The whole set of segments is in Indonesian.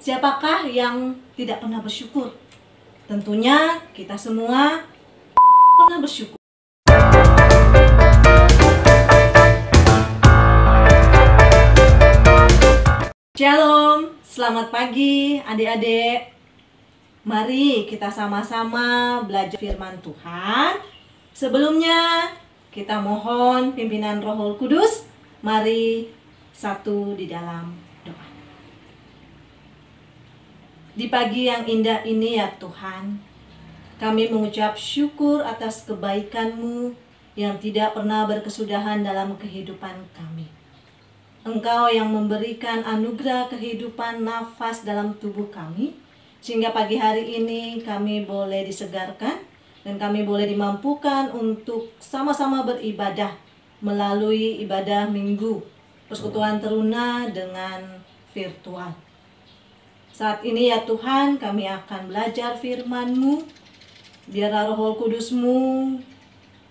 Siapakah yang tidak pernah bersyukur? Tentunya kita semua pernah bersyukur. Shalom, selamat pagi adik-adik. Mari kita sama-sama belajar firman Tuhan. Sebelumnya kita mohon pimpinan Roh Kudus. Mari satu di dalam doa. Di pagi yang indah ini ya Tuhan, kami mengucap syukur atas kebaikan-Mu yang tidak pernah berkesudahan dalam kehidupan kami. Engkau yang memberikan anugerah kehidupan nafas dalam tubuh kami, sehingga pagi hari ini kami boleh disegarkan dan kami boleh dimampukan untuk sama-sama beribadah melalui ibadah minggu persekutuan teruna dengan virtual. Saat ini ya Tuhan, kami akan belajar firman-Mu. Biarlah Roh Kudus-Mu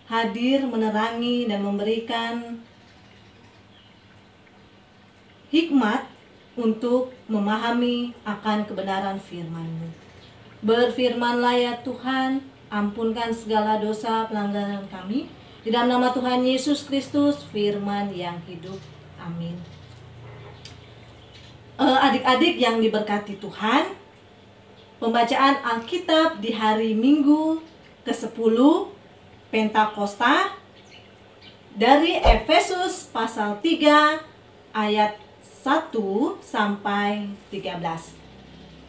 hadir menerangi dan memberikan hikmat untuk memahami akan kebenaran firman-Mu. Berfirmanlah ya Tuhan, ampunkan segala dosa pelanggaran kami. Di dalam nama Tuhan Yesus Kristus, firman yang hidup. Amin. Adik-adik yang diberkati Tuhan, pembacaan Alkitab di hari Minggu ke-10 Pentakosta dari Efesus pasal 3 ayat 1 sampai 13.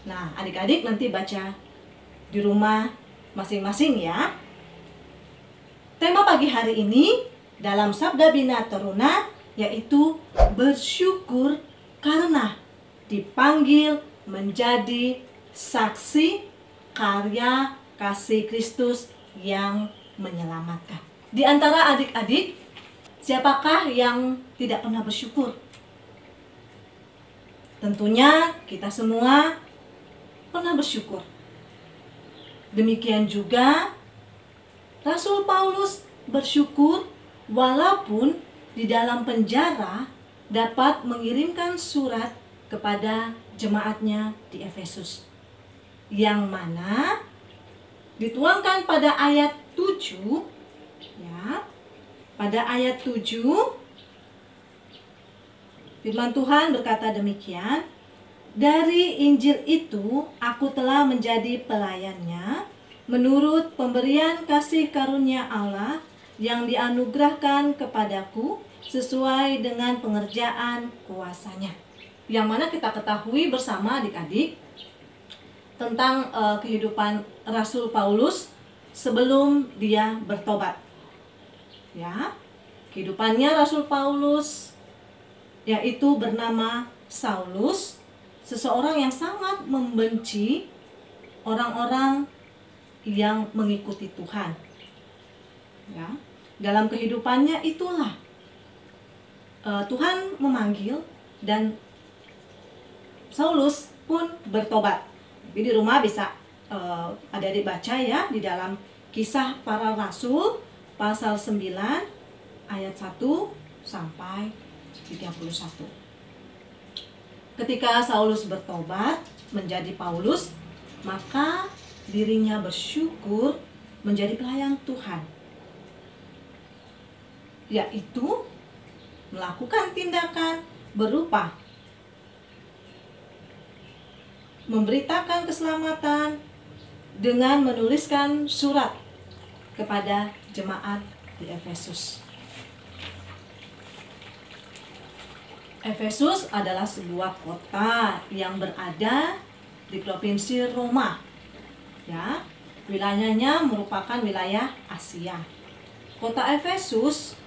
Nah, adik-adik nanti baca di rumah masing-masing ya. Tema pagi hari ini dalam Sabda Bina Teruna yaitu bersyukur karena dipanggil menjadi saksi karya kasih Kristus yang menyelamatkan. Di antara adik-adik, siapakah yang tidak pernah bersyukur? Tentunya kita semua pernah bersyukur. Demikian juga Rasul Paulus bersyukur walaupun di dalam penjara dapat mengirimkan surat kepada jemaatnya di Efesus, yang mana dituangkan pada ayat 7 ya. Pada ayat 7 firman Tuhan berkata demikian, dari Injil itu aku telah menjadi pelayannya menurut pemberian kasih karunia Allah yang dianugerahkan kepadaku sesuai dengan pengerjaan kuasanya. Yang mana kita ketahui bersama adik-adik tentang kehidupan Rasul Paulus sebelum dia bertobat. Ya, kehidupannya Rasul Paulus yaitu bernama Saulus, seseorang yang sangat membenci orang-orang yang mengikuti Tuhan. Ya, dalam kehidupannya itulah Tuhan memanggil dan Saulus pun bertobat. Jadi di rumah bisa adik-adik baca ya di dalam Kisah Para Rasul pasal 9 ayat 1 sampai 31. Ketika Saulus bertobat menjadi Paulus, maka dirinya bersyukur menjadi pelayan Tuhan, yaitu melakukan tindakan berupa memberitakan keselamatan dengan menuliskan surat kepada jemaat di Efesus. Efesus adalah sebuah kota yang berada di provinsi Roma. Ya, wilayahnya merupakan wilayah Asia. Kota Efesus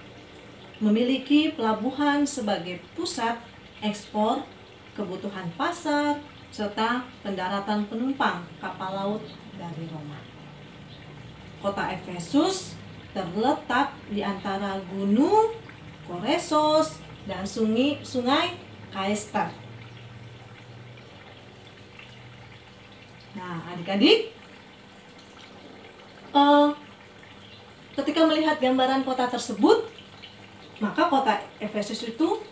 memiliki pelabuhan sebagai pusat ekspor kebutuhan pasar serta pendaratan penumpang kapal laut dari Roma. Kota Efesus terletak di antara gunung Koresos dan sungai Kaester. Nah, adik-adik, ketika melihat gambaran kota tersebut, maka kota Efesus itu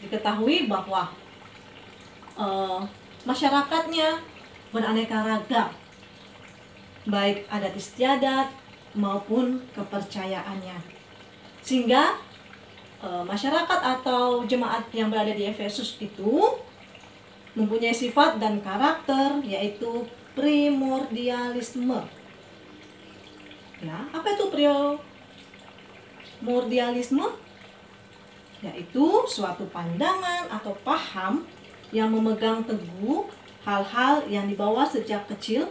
diketahui bahwa masyarakatnya beraneka ragam, baik adat istiadat maupun kepercayaannya. Sehingga masyarakat atau jemaat yang berada di Efesus itu mempunyai sifat dan karakter, yaitu primordialisme. Ya, apa itu primordialisme? Yaitu suatu pandangan atau paham yang memegang teguh hal-hal yang dibawa sejak kecil,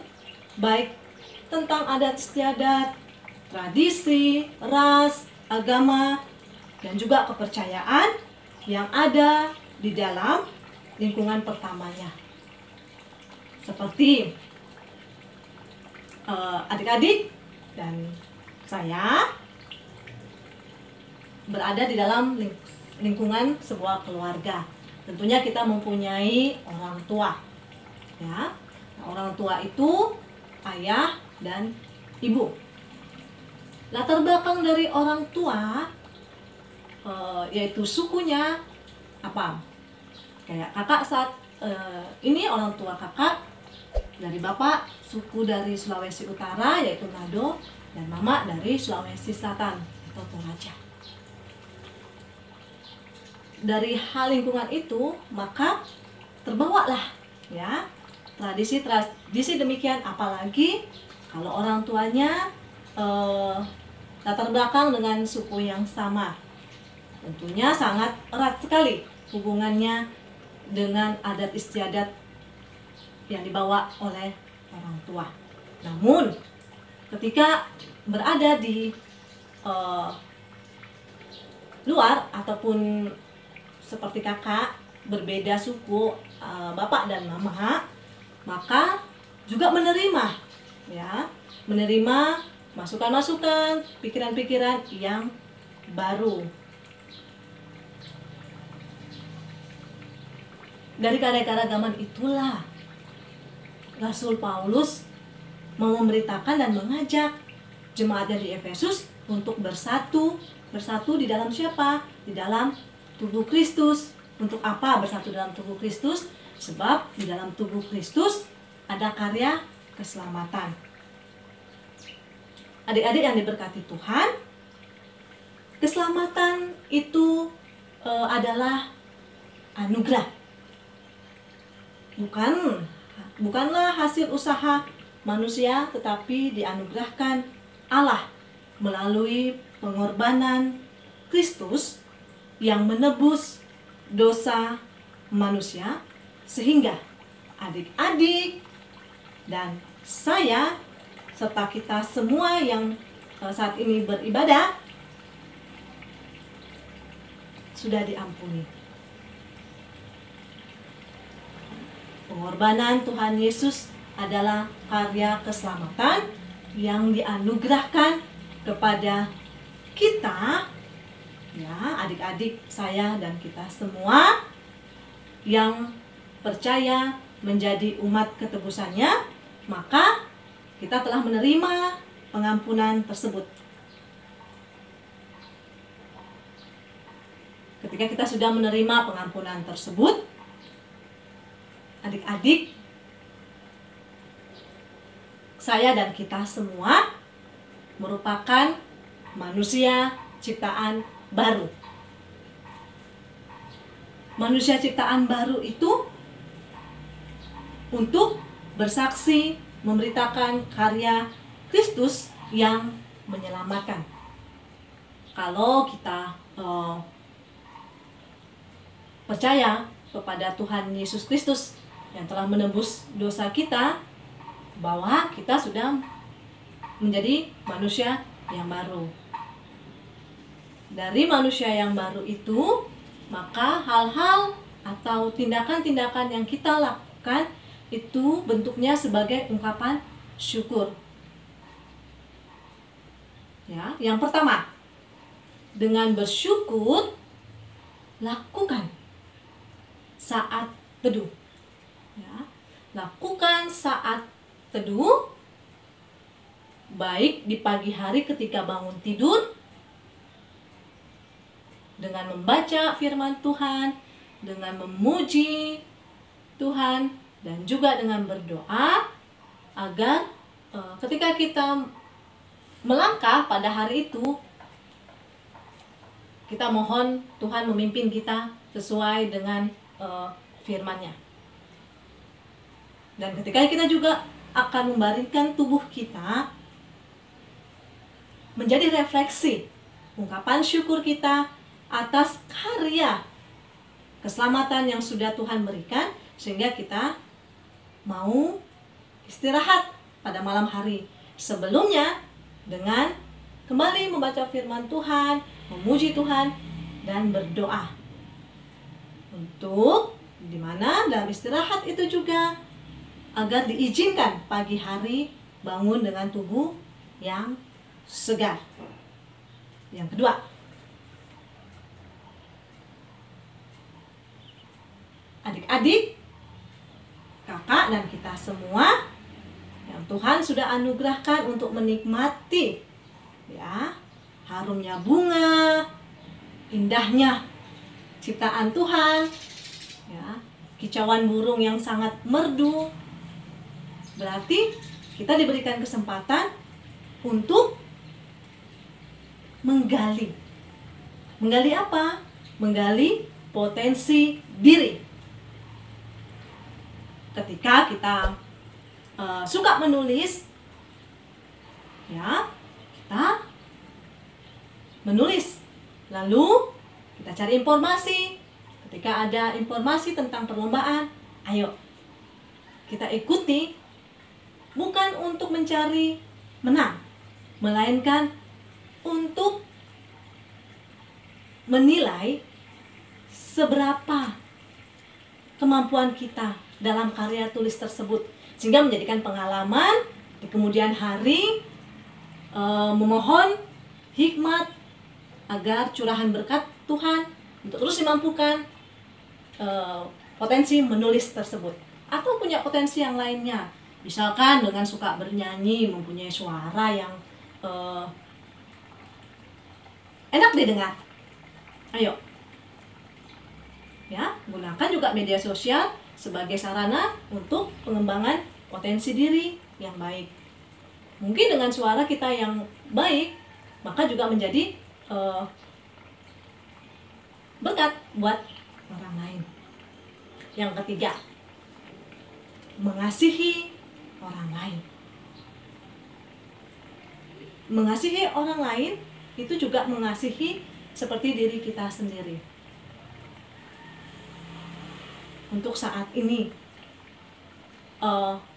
baik tentang adat istiadat, tradisi, ras, agama, dan juga kepercayaan yang ada di dalam lingkungan pertamanya. Seperti adik-adik dan saya berada di dalam lingkungan sebuah keluarga. Tentunya kita mempunyai orang tua. Ya. Nah, orang tua itu ayah dan ibu. Latar belakang dari orang tua yaitu sukunya apa? Kayak kakak saat ini orang tua kakak dari bapak suku dari Sulawesi Utara yaitu Nado, dan mama dari Sulawesi Selatan atau Toraja. Dari hal lingkungan itu maka terbawalah ya tradisi demikian, apalagi kalau orang tuanya latar belakang dengan suku yang sama. Tentunya sangat erat sekali hubungannya dengan adat istiadat yang dibawa oleh orang tua. Namun ketika berada di luar ataupun seperti kakak berbeda suku, bapak dan mama, maka juga menerima masukan-masukan, pikiran-pikiran yang baru. Dari keanekaragaman itulah Rasul Paulus mau memberitakan dan mengajak jemaatnya di Efesus untuk bersatu di dalam siapa? Di dalam tubuh Kristus. Untuk apa bersatu dalam tubuh Kristus? Sebab di dalam tubuh Kristus ada karya keselamatan. Adik-adik yang diberkati Tuhan, keselamatan itu adalah anugerah. Bukanlah hasil usaha manusia, tetapi dianugerahkan Allah melalui pengorbanan Kristus yang menebus dosa manusia, sehingga adik-adik dan saya serta kita semua yang saat ini beribadah sudah diampuni. Pengorbanan Tuhan Yesus adalah karya keselamatan yang dianugerahkan kepada kita, ya, adik-adik saya dan kita semua yang percaya menjadi umat ketebusannya, maka kita telah menerima pengampunan tersebut. Ketika kita sudah menerima pengampunan tersebut, adik-adik, saya dan kita semua merupakan manusia ciptaan baru. Manusia ciptaan baru itu untuk bersaksi, memberitakan karya Kristus yang menyelamatkan. Kalau kita percaya kepada Tuhan Yesus Kristus yang telah menebus dosa kita, bahwa kita sudah menjadi manusia yang baru. Dari manusia yang baru itu, maka hal-hal atau tindakan-tindakan yang kita lakukan itu bentuknya sebagai ungkapan syukur. Ya, yang pertama, dengan bersyukur lakukan saat teduh. Ya, lakukan saat teduh, baik di pagi hari ketika bangun tidur, dengan membaca firman Tuhan, dengan memuji Tuhan, dan juga dengan berdoa agar ketika kita melangkah pada hari itu, kita mohon Tuhan memimpin kita sesuai dengan firman-Nya. Dan ketika kita juga akan membaringkan tubuh kita menjadi refleksi ungkapan syukur kita atas karya keselamatan yang sudah Tuhan berikan, sehingga kita mau istirahat pada malam hari sebelumnya dengan kembali membaca firman Tuhan, memuji Tuhan, dan berdoa. Untuk dimana dalam istirahat itu juga agar diizinkan pagi hari bangun dengan tubuh yang segar. Yang kedua, adik-adik, kakak, dan kita semua yang Tuhan sudah anugerahkan untuk menikmati ya harumnya bunga, indahnya ciptaan Tuhan, ya, kicauan burung yang sangat merdu. Berarti kita diberikan kesempatan untuk menggali. Menggali apa? Menggali potensi diri. Ketika kita suka menulis, ya, kita menulis. Lalu kita cari informasi. Ketika ada informasi tentang perlombaan, ayo kita ikuti, bukan untuk mencari menang, melainkan untuk menilai seberapa kemampuan kita dalam karya tulis tersebut, sehingga menjadikan pengalaman di kemudian hari, memohon hikmat agar curahan berkat Tuhan untuk terus dimampukan potensi menulis tersebut. Atau punya potensi yang lainnya, misalkan dengan suka bernyanyi, mempunyai suara yang enak didengar, ayo ya, gunakan juga media sosial sebagai sarana untuk pengembangan potensi diri yang baik. Mungkin dengan suara kita yang baik, maka juga menjadi berkat buat orang lain. Yang ketiga, mengasihi orang lain. Mengasihi orang lain itu juga mengasihi seperti diri kita sendiri. Untuk saat ini,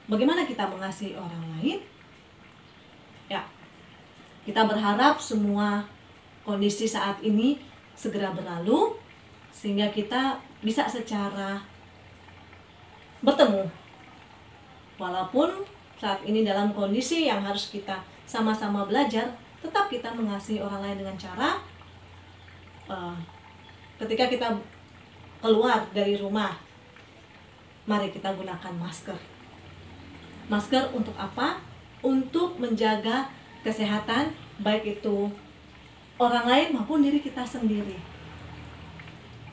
bagaimana kita mengasihi orang lain? Ya, kita berharap semua kondisi saat ini segera berlalu, sehingga kita bisa secara bertemu. Walaupun saat ini dalam kondisi yang harus kita sama-sama belajar, tetap kita mengasihi orang lain dengan cara ketika kita keluar dari rumah, mari kita gunakan masker. Masker untuk apa? Untuk menjaga kesehatan, baik itu orang lain maupun diri kita sendiri.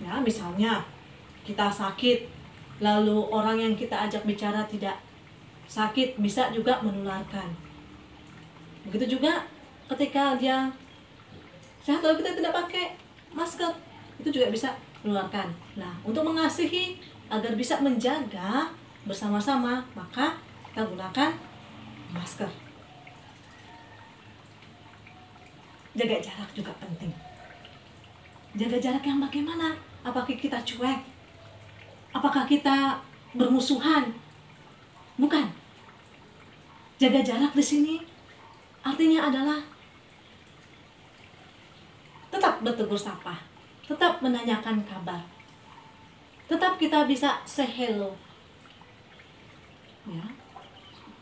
Ya, misalnya kita sakit, lalu orang yang kita ajak bicara tidak sakit, bisa juga menularkan. Begitu juga ketika dia sehat lalu kita tidak pakai masker, itu juga bisa menularkan. Nah, untuk mengasihi agar bisa menjaga bersama-sama, maka kita gunakan masker. Jaga jarak juga penting. Jaga jarak yang bagaimana? Apakah kita cuek? Apakah kita bermusuhan? Bukan. Jaga jarak di sini artinya adalah tetap bertegur sapa, tetap menanyakan kabar, tetap kita bisa say hello. Ya.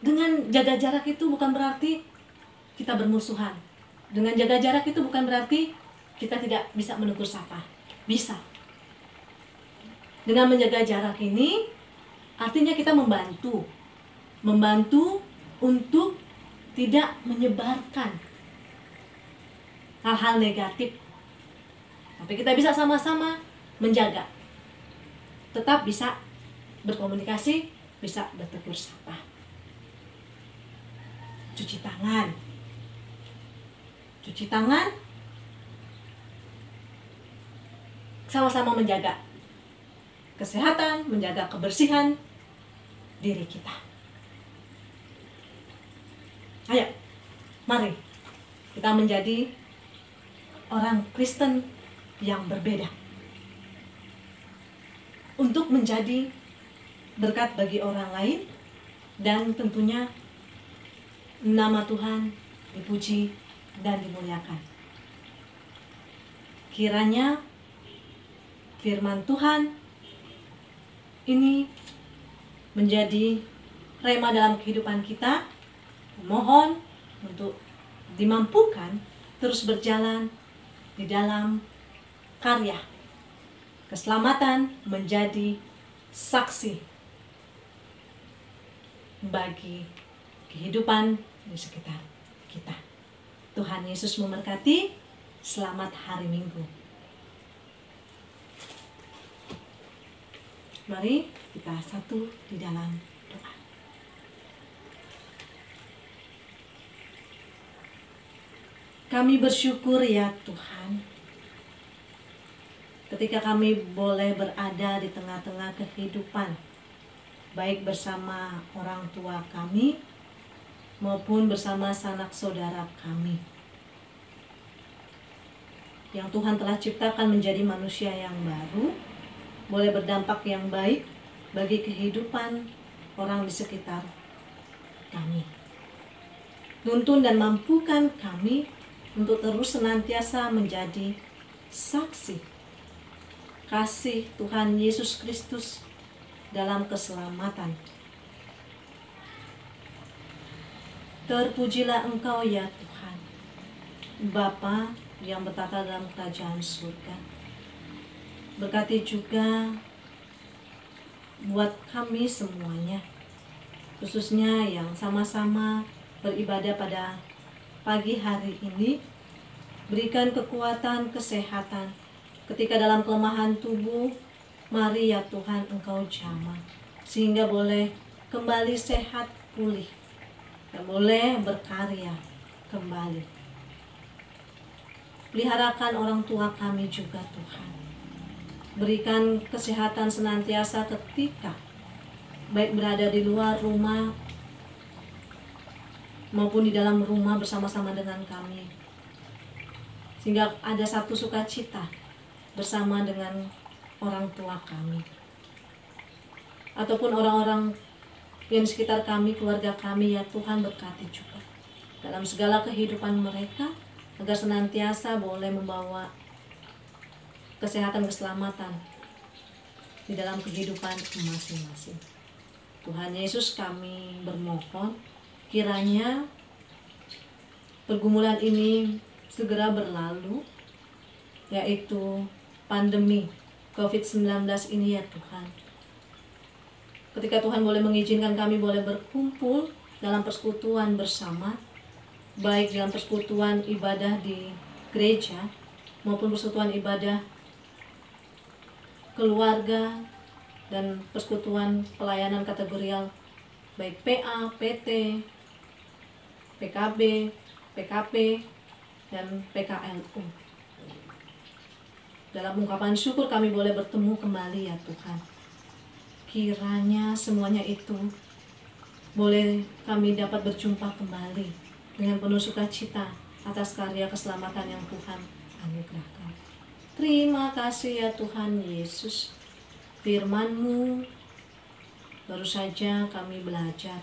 Dengan jaga jarak itu bukan berarti kita bermusuhan. Dengan jaga jarak itu bukan berarti kita tidak bisa menegur sapa. Bisa. Dengan menjaga jarak ini artinya kita membantu untuk tidak menyebarkan hal-hal negatif. Tapi kita bisa sama-sama menjaga, tetap bisa berkomunikasi bisa bertegur sapa. Cuci tangan. Cuci tangan sama-sama menjaga kesehatan, menjaga kebersihan diri kita. Ayo, mari kita menjadi orang Kristen yang berbeda, untuk menjadi berkat bagi orang lain, dan tentunya nama Tuhan dipuji dan dimuliakan. Kiranya firman Tuhan ini menjadi rema dalam kehidupan kita. Mohon untuk dimampukan terus berjalan di dalam karya keselamatan, menjadi saksi bagi kehidupan di sekitar kita. Tuhan Yesus memberkati. Selamat hari Minggu. Mari kita satu di dalam doa. Kami bersyukur ya Tuhan, ketika kami boleh berada di tengah-tengah kehidupan, baik bersama orang tua kami maupun bersama sanak saudara kami, yang Tuhan telah ciptakan menjadi manusia yang baru, boleh berdampak yang baik bagi kehidupan orang di sekitar kami. Tuntun dan mampukan kami untuk terus senantiasa menjadi saksi kasih Tuhan Yesus Kristus dalam keselamatan. Terpujilah Engkau ya Tuhan, Bapa yang bertata dalam kerajaan surga. Berkati juga buat kami semuanya, khususnya yang sama-sama beribadah pada pagi hari ini. Berikan kekuatan, kesehatan ketika dalam kelemahan tubuh. Mari ya Tuhan Engkau jamah, sehingga boleh kembali sehat pulih dan boleh berkarya kembali. Peliharakan orang tua kami juga Tuhan. Berikan kesehatan senantiasa ketika baik berada di luar rumah maupun di dalam rumah bersama-sama dengan kami, sehingga ada satu sukacita bersama dengan orang tua kami, ataupun orang-orang yang di sekitar kami, keluarga kami ya Tuhan. Berkati juga dalam segala kehidupan mereka, agar senantiasa boleh membawa kesehatan, keselamatan di dalam kehidupan masing-masing. Tuhan Yesus, kami bermohon kiranya pergumulan ini segera berlalu, yaitu pandemi COVID-19 ini ya Tuhan. Ketika Tuhan boleh mengizinkan kami boleh berkumpul dalam persekutuan bersama, baik dalam persekutuan ibadah di gereja maupun persekutuan ibadah keluarga dan persekutuan pelayanan kategorial, baik PA, PT, PKB, PKP, dan PKLU. Dalam ungkapan syukur kami boleh bertemu kembali ya Tuhan. Kiranya semuanya itu boleh kami dapat berjumpa kembali dengan penuh sukacita atas karya keselamatan yang Tuhan anugerahkan. Terima kasih ya Tuhan Yesus. Firman-Mu baru saja kami belajar.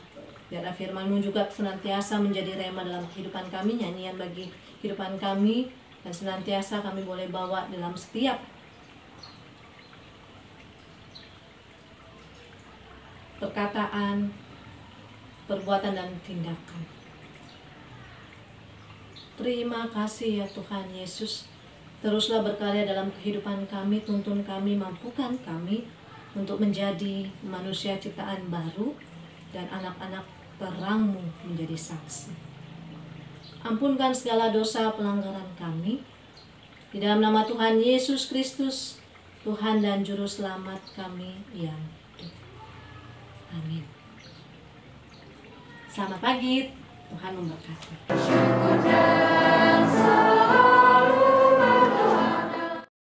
Biarlah firman-Mu juga senantiasa menjadi rema dalam kehidupan kami, nyanyian bagi kehidupan kami, dan senantiasa kami boleh bawa dalam setiap perkataan, perbuatan, dan tindakan. Terima kasih ya Tuhan Yesus. Teruslah berkarya dalam kehidupan kami, tuntun kami, mampukan kami untuk menjadi manusia ciptaan baru dan anak-anak terang-Mu menjadi saksi. Ampunkan segala dosa pelanggaran kami. Di dalam nama Tuhan Yesus Kristus, Tuhan dan Juru Selamat kami yang hidup. Amin. Selamat pagi, Tuhan memberkati.